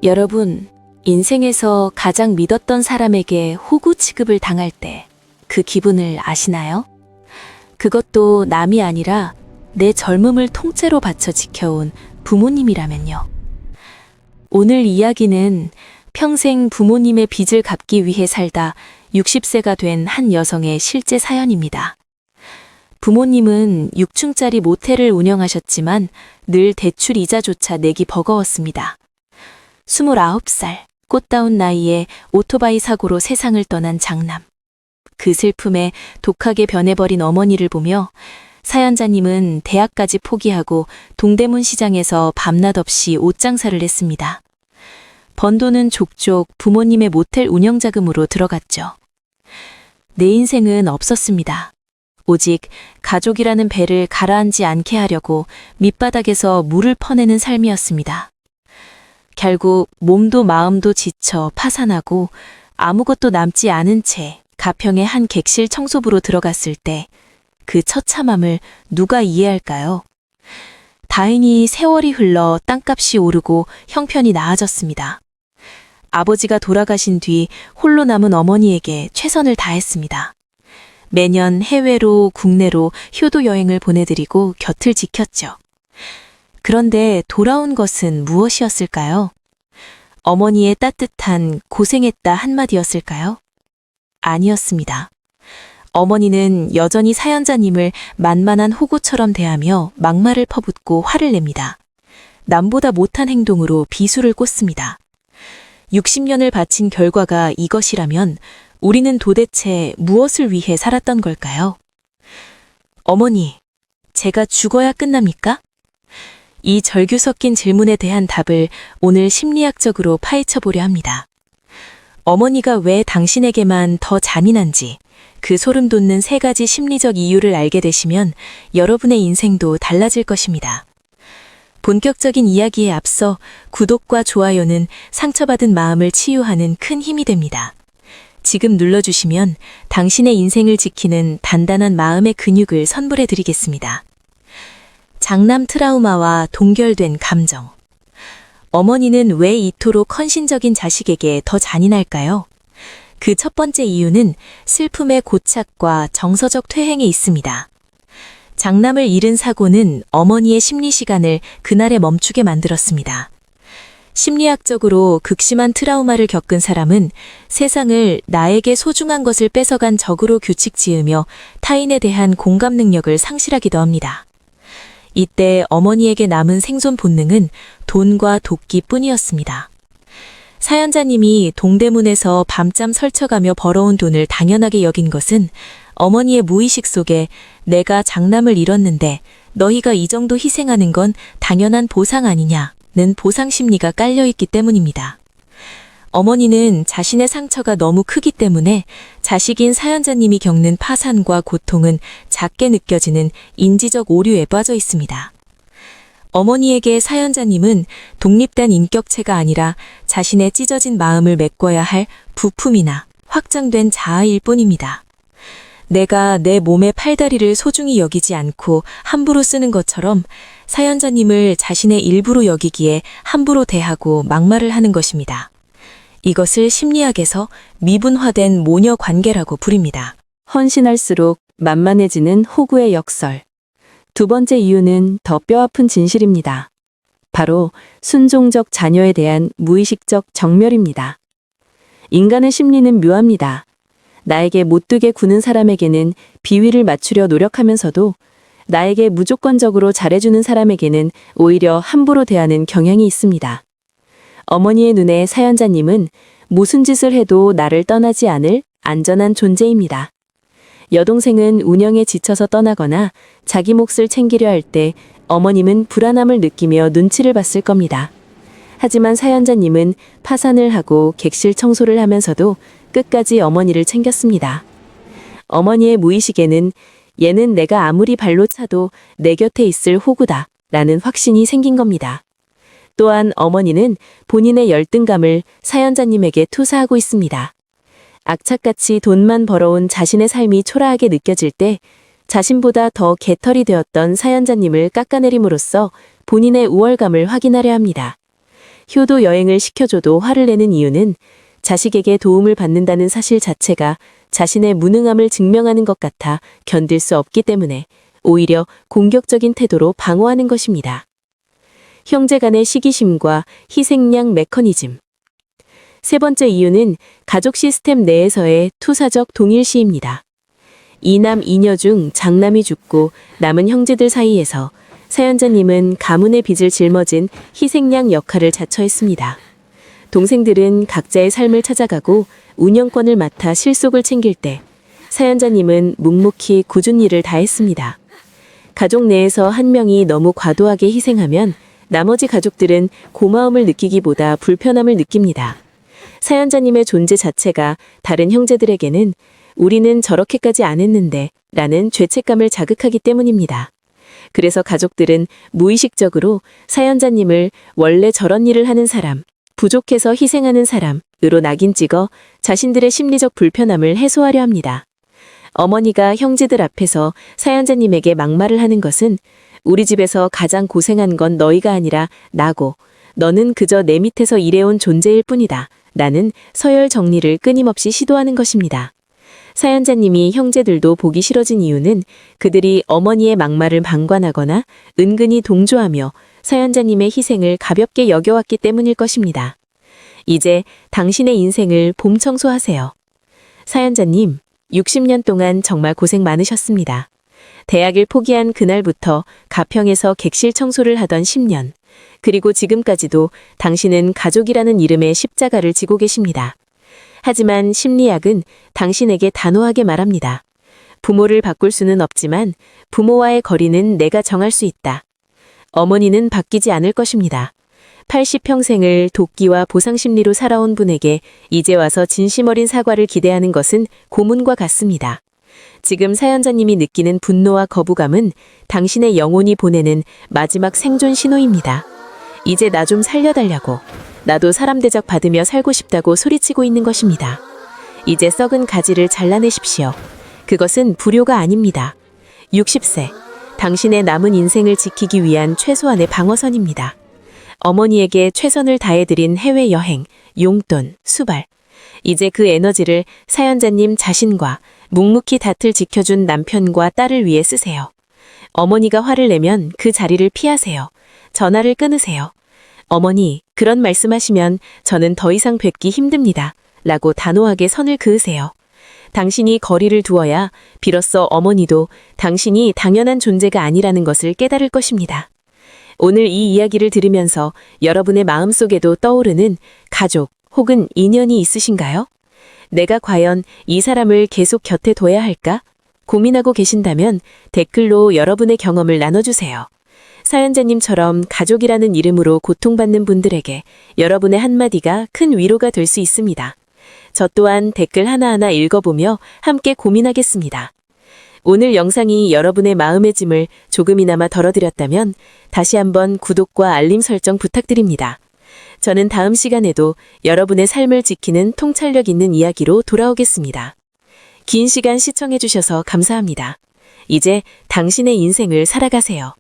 여러분, 인생에서 가장 믿었던 사람에게 호구 취급을 당할 때 그 기분을 아시나요? 그것도 남이 아니라 내 젊음을 통째로 바쳐 지켜온 부모님이라면요. 오늘 이야기는 평생 부모님의 빚을 갚기 위해 살다 60세가 된 한 여성의 실제 사연입니다. 부모님은 6층짜리 모텔을 운영하셨지만 늘 대출 이자조차 내기 버거웠습니다. 29살, 꽃다운 나이에 오토바이 사고로 세상을 떠난 장남. 그 슬픔에 독하게 변해버린 어머니를 보며 사연자님은 대학까지 포기하고 동대문 시장에서 밤낮 없이 옷장사를 했습니다. 번 돈은 족족 부모님의 모텔 운영자금으로 들어갔죠. 내 인생은 없었습니다. 오직 가족이라는 배를 가라앉지 않게 하려고 밑바닥에서 물을 퍼내는 삶이었습니다. 결국 몸도 마음도 지쳐 파산하고 아무것도 남지 않은 채 가평의 한 객실 청소부로 들어갔을 때 그 처참함을 누가 이해할까요? 다행히 세월이 흘러 땅값이 오르고 형편이 나아졌습니다. 아버지가 돌아가신 뒤 홀로 남은 어머니에게 최선을 다했습니다. 매년 해외로 국내로 효도 여행을 보내드리고 곁을 지켰죠. 그런데 돌아온 것은 무엇이었을까요? 어머니의 따뜻한 고생했다 한마디였을까요? 아니었습니다. 어머니는 여전히 사연자님을 만만한 호구처럼 대하며 막말을 퍼붓고 화를 냅니다. 남보다 못한 행동으로 비수를 꽂습니다. 60년을 바친 결과가 이것이라면 우리는 도대체 무엇을 위해 살았던 걸까요? 어머니, 제가 죽어야 끝납니까? 이 절규 섞인 질문에 대한 답을 오늘 심리학적으로 파헤쳐 보려 합니다. 어머니가 왜 당신에게만 더 잔인한지 그 소름 돋는 3가지 심리적 이유를 알게 되시면 여러분의 인생도 달라질 것입니다. 본격적인 이야기에 앞서 구독과 좋아요는 상처받은 마음을 치유하는 큰 힘이 됩니다. 지금 눌러주시면 당신의 인생을 지키는 단단한 마음의 근육을 선물해 드리겠습니다. 장남 트라우마와 동결된 감정. 어머니는 왜 이토록 헌신적인 자식에게 더 잔인할까요? 그 첫 번째 이유는 슬픔의 고착과 정서적 퇴행에 있습니다. 장남을 잃은 사고는 어머니의 심리 시간을 그날에 멈추게 만들었습니다. 심리학적으로 극심한 트라우마를 겪은 사람은 세상을 나에게 소중한 것을 뺏어간 적으로 규칙 지으며 타인에 대한 공감 능력을 상실하기도 합니다. 이때 어머니에게 남은 생존 본능은 돈과 도끼뿐이었습니다. 사연자님이 동대문에서 밤잠 설쳐가며 벌어온 돈을 당연하게 여긴 것은 어머니의 무의식 속에 내가 장남을 잃었는데 너희가 이 정도 희생하는 건 당연한 보상 아니냐는 보상 심리가 깔려있기 때문입니다. 어머니는 자신의 상처가 너무 크기 때문에 자식인 사연자님이 겪는 파산과 고통은 작게 느껴지는 인지적 오류에 빠져 있습니다. 어머니에게 사연자님은 독립된 인격체가 아니라 자신의 찢어진 마음을 메꿔야 할 부품이나 확장된 자아일 뿐입니다. 내가 내 몸의 팔다리를 소중히 여기지 않고 함부로 쓰는 것처럼 사연자님을 자신의 일부로 여기기에 함부로 대하고 막말을 하는 것입니다. 이것을 심리학에서 미분화된 모녀 관계라고 부릅니다. 헌신할수록 만만해지는 호구의 역설. 두 번째 이유는 더 뼈아픈 진실입니다. 바로 순종적 자녀에 대한 무의식적 정멸입니다. 인간의 심리는 묘합니다. 나에게 못되게 구는 사람에게는 비위를 맞추려 노력하면서도 나에게 무조건적으로 잘해주는 사람에게는 오히려 함부로 대하는 경향이 있습니다. 어머니의 눈에 사연자님은 무슨 짓을 해도 나를 떠나지 않을 안전한 존재입니다. 여동생은 운영에 지쳐서 떠나거나 자기 몫을 챙기려 할 때 어머님은 불안함을 느끼며 눈치를 봤을 겁니다. 하지만 사연자님은 파산을 하고 객실 청소를 하면서도 끝까지 어머니를 챙겼습니다. 어머니의 무의식에는 얘는 내가 아무리 발로 차도 내 곁에 있을 호구다 라는 확신이 생긴 겁니다. 또한 어머니는 본인의 열등감을 사연자님에게 투사하고 있습니다. 악착같이 돈만 벌어온 자신의 삶이 초라하게 느껴질 때 자신보다 더 개털이 되었던 사연자님을 깎아내림으로써 본인의 우월감을 확인하려 합니다. 효도 여행을 시켜줘도 화를 내는 이유는 자식에게 도움을 받는다는 사실 자체가 자신의 무능함을 증명하는 것 같아 견딜 수 없기 때문에 오히려 공격적인 태도로 방어하는 것입니다. 형제 간의 시기심과 희생양 메커니즘. 세 번째 이유는 가족 시스템 내에서의 투사적 동일시입니다. 이남 이녀 중 장남이 죽고 남은 형제들 사이에서 사연자님은 가문의 빚을 짊어진 희생양 역할을 자처했습니다. 동생들은 각자의 삶을 찾아가고 운영권을 맡아 실속을 챙길 때 사연자님은 묵묵히 굳은 일을 다했습니다. 가족 내에서 한 명이 너무 과도하게 희생하면 나머지 가족들은 고마움을 느끼기보다 불편함을 느낍니다. 사연자님의 존재 자체가 다른 형제들에게는 우리는 저렇게까지 안 했는데 라는 죄책감을 자극하기 때문입니다. 그래서 가족들은 무의식적으로 사연자님을 원래 저런 일을 하는 사람, 부족해서 희생하는 사람으로 낙인 찍어 자신들의 심리적 불편함을 해소하려 합니다. 어머니가 형제들 앞에서 사연자님에게 막말을 하는 것은 우리 집에서 가장 고생한 건 너희가 아니라 나고 너는 그저 내 밑에서 일해온 존재일 뿐이다 라는 서열 정리를 끊임없이 시도하는 것입니다. 사연자님이 형제들도 보기 싫어진 이유는 그들이 어머니의 막말을 방관하거나 은근히 동조하며 사연자님의 희생을 가볍게 여겨왔기 때문일 것입니다. 이제 당신의 인생을 봄 청소하세요. 사연자님, 60년 동안 정말 고생 많으셨습니다. 대학을 포기한 그날부터 가평에서 객실 청소를 하던 10년, 그리고 지금까지도 당신은 가족이라는 이름의 십자가를 지고 계십니다. 하지만 심리학은 당신에게 단호하게 말합니다. 부모를 바꿀 수는 없지만 부모와의 거리는 내가 정할 수 있다. 어머니는 바뀌지 않을 것입니다. 80평생을 도끼와 보상심리로 살아온 분에게 이제 와서 진심 어린 사과를 기대하는 것은 고문과 같습니다. 지금 사연자님이 느끼는 분노와 거부감은 당신의 영혼이 보내는 마지막 생존 신호입니다. 이제 나 좀 살려달라고, 나도 사람 대접 받으며 살고 싶다고 소리치고 있는 것입니다. 이제 썩은 가지를 잘라내십시오. 그것은 불효가 아닙니다. 60세, 당신의 남은 인생을 지키기 위한 최소한의 방어선입니다. 어머니에게 최선을 다해드린 해외여행, 용돈, 수발. 이제 그 에너지를 사연자님 자신과 묵묵히 닷을 지켜준 남편과 딸을 위해 쓰세요. 어머니가 화를 내면 그 자리를 피하세요. 전화를 끊으세요. 어머니, 그런 말씀하시면 저는 더 이상 뵙기 힘듭니다. 라고 단호하게 선을 그으세요. 당신이 거리를 두어야 비로소 어머니도 당신이 당연한 존재가 아니라는 것을 깨달을 것입니다. 오늘 이 이야기를 들으면서 여러분의 마음속에도 떠오르는 가족 혹은 인연이 있으신가요? 내가 과연 이 사람을 계속 곁에 둬야 할까? 고민하고 계신다면 댓글로 여러분의 경험을 나눠주세요. 사연자님처럼 가족이라는 이름으로 고통받는 분들에게 여러분의 한마디가 큰 위로가 될 수 있습니다. 저 또한 댓글 하나하나 읽어보며 함께 고민하겠습니다. 오늘 영상이 여러분의 마음의 짐을 조금이나마 덜어드렸다면 다시 한번 구독과 알림 설정 부탁드립니다. 저는 다음 시간에도 여러분의 삶을 지키는 통찰력 있는 이야기로 돌아오겠습니다. 긴 시간 시청해주셔서 감사합니다. 이제 당신의 인생을 살아가세요.